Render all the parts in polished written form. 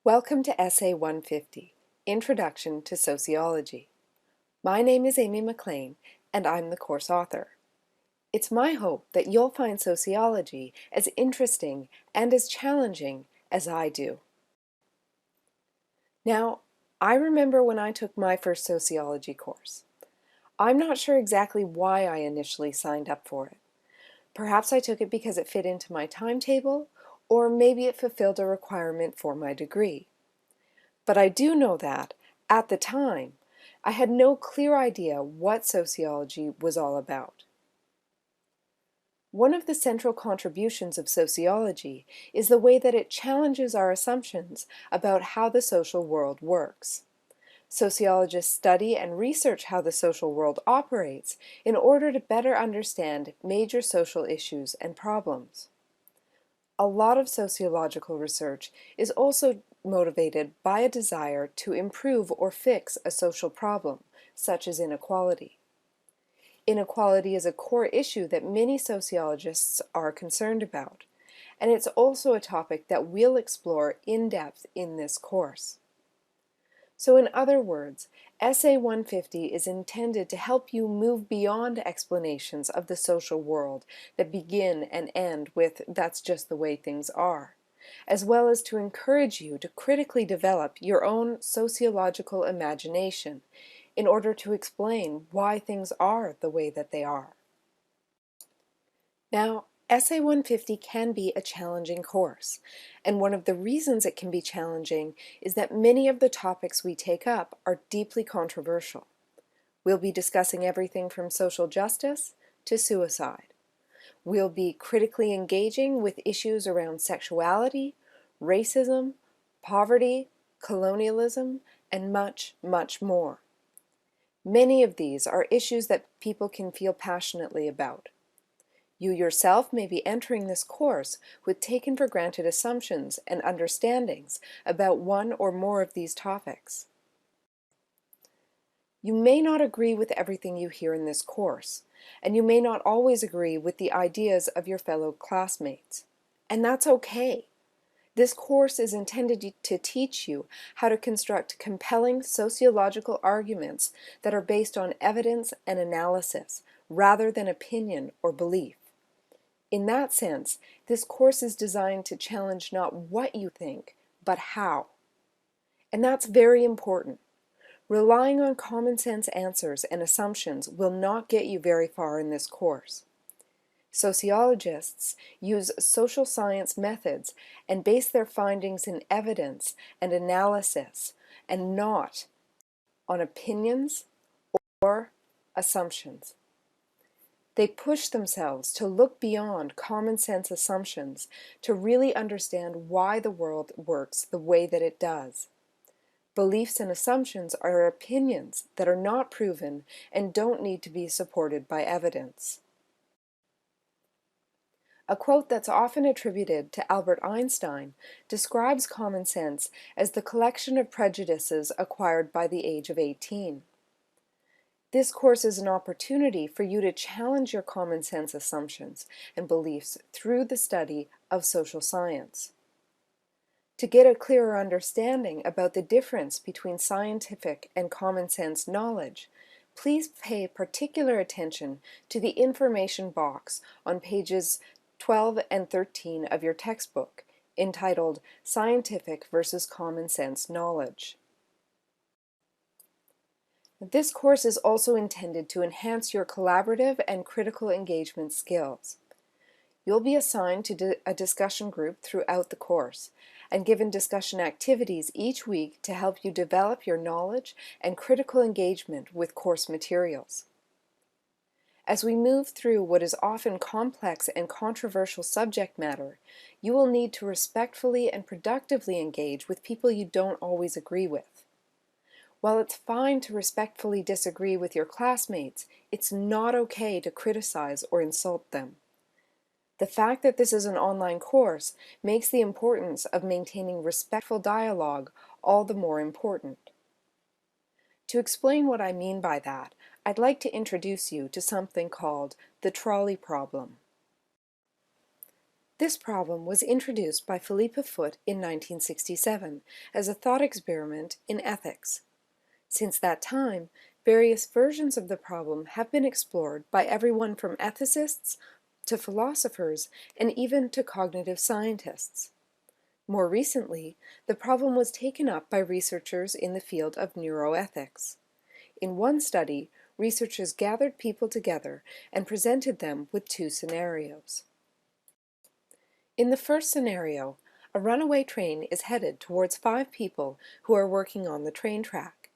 Welcome to SA150, Introduction to Sociology. My name is Amy McLean, and I'm the course author. It's my hope that you'll find sociology as interesting and as challenging as I do. Now, I remember when I took my first sociology course. I'm not sure exactly why I initially signed up for it. Perhaps I took it because it fit into my timetable, or maybe it fulfilled a requirement for my degree. But I do know that, at the time, I had no clear idea what sociology was all about. One of the central contributions of sociology is the way that it challenges our assumptions about how the social world works. Sociologists study and research how the social world operates in order to better understand major social issues and problems. A lot of sociological research is also motivated by a desire to improve or fix a social problem, such as inequality. Inequality is a core issue that many sociologists are concerned about, and it's also a topic that we'll explore in depth in this course. So in other words, SA150 is intended to help you move beyond explanations of the social world that begin and end with "that's just the way things are," as well as to encourage you to critically develop your own sociological imagination in order to explain why things are the way that they are. Now, SA150 can be a challenging course, and one of the reasons it can be challenging is that many of the topics we take up are deeply controversial. We'll be discussing everything from social justice to suicide. We'll be critically engaging with issues around sexuality, racism, poverty, colonialism, and much, much more. Many of these are issues that people can feel passionately about. You yourself may be entering this course with taken for granted assumptions and understandings about one or more of these topics. You may not agree with everything you hear in this course, and you may not always agree with the ideas of your fellow classmates. And that's okay. This course is intended to teach you how to construct compelling sociological arguments that are based on evidence and analysis, rather than opinion or belief. In that sense, this course is designed to challenge not what you think, but how. And that's very important. Relying on common sense answers and assumptions will not get you very far in this course. Sociologists use social science methods and base their findings in evidence and analysis, and not on opinions or assumptions. They push themselves to look beyond common sense assumptions to really understand why the world works the way that it does. Beliefs and assumptions are opinions that are not proven and don't need to be supported by evidence. A quote that's often attributed to Albert Einstein describes common sense as the collection of prejudices acquired by the age of 18. This course is an opportunity for you to challenge your common sense assumptions and beliefs through the study of social science. To get a clearer understanding about the difference between scientific and common sense knowledge, please pay particular attention to the information box on pages 12 and 13 of your textbook, entitled Scientific versus Common Sense Knowledge. This course is also intended to enhance your collaborative and critical engagement skills. You'll be assigned to a discussion group throughout the course and given discussion activities each week to help you develop your knowledge and critical engagement with course materials. As we move through what is often complex and controversial subject matter, you will need to respectfully and productively engage with people you don't always agree with. While it's fine to respectfully disagree with your classmates, it's not okay to criticize or insult them. The fact that this is an online course makes the importance of maintaining respectful dialogue all the more important. To explain what I mean by that, I'd like to introduce you to something called the trolley problem. This problem was introduced by Philippa Foot in 1967 as a thought experiment in ethics. Since that time, various versions of the problem have been explored by everyone from ethicists to philosophers and even to cognitive scientists. More recently, the problem was taken up by researchers in the field of neuroethics. In one study, researchers gathered people together and presented them with two scenarios. In the first scenario, a runaway train is headed towards 5 people who are working on the train track.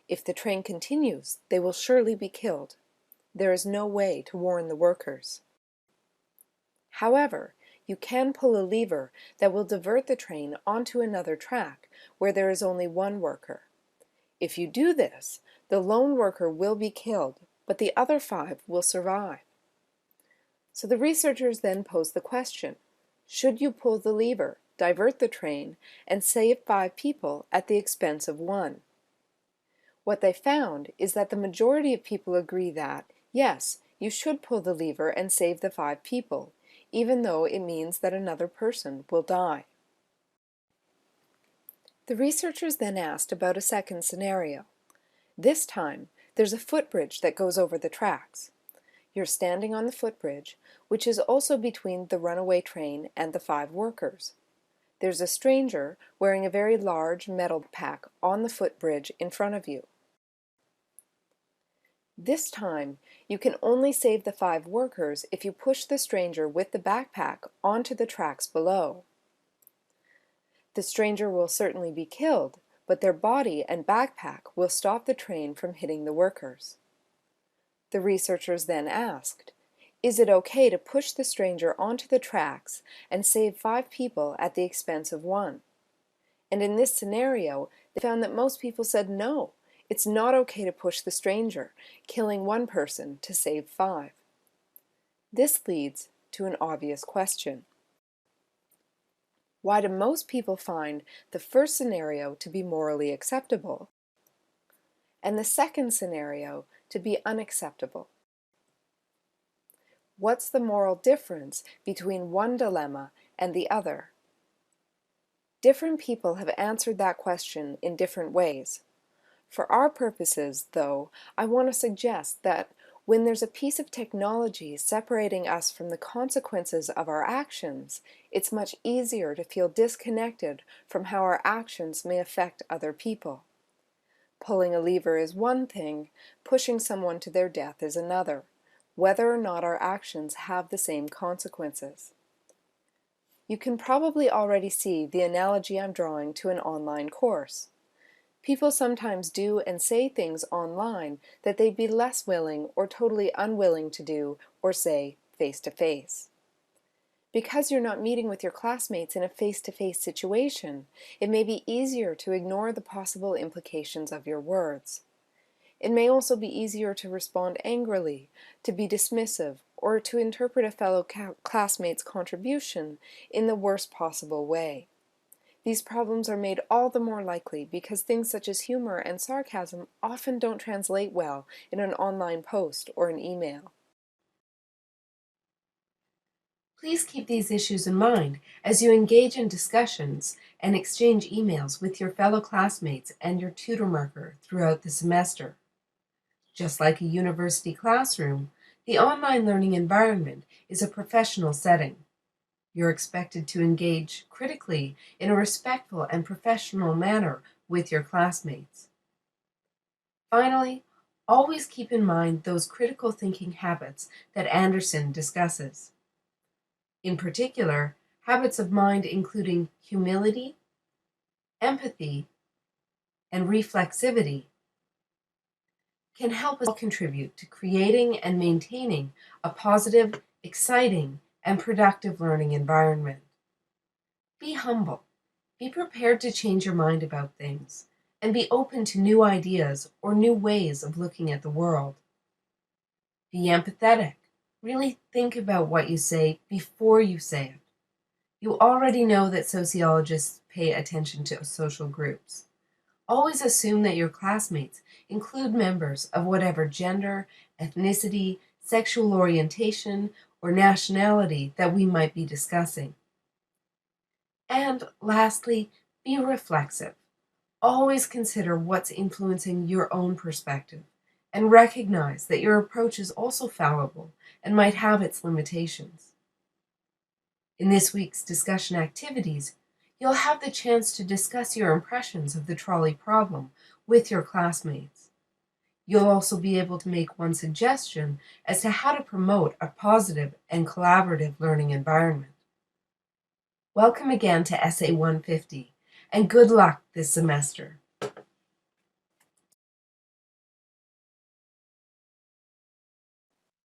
If the train continues, they will surely be killed. There is no way to warn the workers. However, you can pull a lever that will divert the train onto another track where there is only one worker. If you do this, the lone worker will be killed, but the other 5 will survive. So the researchers then posed the question, should you pull the lever, divert the train, and save 5 people at the expense of 1? What they found is that the majority of people agree that, yes, you should pull the lever and save the 5 people, even though it means that another person will die. The researchers then asked about a second scenario. This time, there's a footbridge that goes over the tracks. You're standing on the footbridge, which is also between the runaway train and the 5 workers. There's a stranger wearing a very large metal pack on the footbridge in front of you. This time, you can only save the 5 workers if you push the stranger with the backpack onto the tracks below. The stranger will certainly be killed, but their body and backpack will stop the train from hitting the workers. The researchers then asked, is it okay to push the stranger onto the tracks and save 5 people at the expense of 1? And in this scenario, they found that most people said no, it's not okay to push the stranger, killing 1 person to save 5. This leads to an obvious question. Why do most people find the first scenario to be morally acceptable and the second scenario to be unacceptable? What's the moral difference between one dilemma and the other? Different people have answered that question in different ways. For our purposes, though, I want to suggest that when there's a piece of technology separating us from the consequences of our actions, it's much easier to feel disconnected from how our actions may affect other people. Pulling a lever is one thing, pushing someone to their death is another, whether or not our actions have the same consequences. You can probably already see the analogy I'm drawing to an online course. People sometimes do and say things online that they'd be less willing or totally unwilling to do or say face-to-face. Because you're not meeting with your classmates in a face-to-face situation, it may be easier to ignore the possible implications of your words. It may also be easier to respond angrily, to be dismissive, or to interpret a fellow classmate's contribution in the worst possible way. These problems are made all the more likely because things such as humor and sarcasm often don't translate well in an online post or an email. Please keep these issues in mind as you engage in discussions and exchange emails with your fellow classmates and your tutor marker throughout the semester. Just like a university classroom, the online learning environment is a professional setting. You're expected to engage critically in a respectful and professional manner with your classmates. Finally, always keep in mind those critical thinking habits that Anderson discusses. In particular, habits of mind including humility, empathy, and reflexivity can help us contribute to creating and maintaining a positive, exciting, and productive learning environment. Be humble. Be prepared to change your mind about things, and be open to new ideas or new ways of looking at the world. Be empathetic. Really think about what you say before you say it. You already know that sociologists pay attention to social groups. Always assume that your classmates include members of whatever gender, ethnicity, sexual orientation, or nationality that we might be discussing. And lastly, be reflexive. Always consider what's influencing your own perspective, and recognize that your approach is also fallible and might have its limitations. In this week's discussion activities, you'll have the chance to discuss your impressions of the trolley problem with your classmates. You'll also be able to make one suggestion as to how to promote a positive and collaborative learning environment. Welcome again to SA150, and good luck this semester.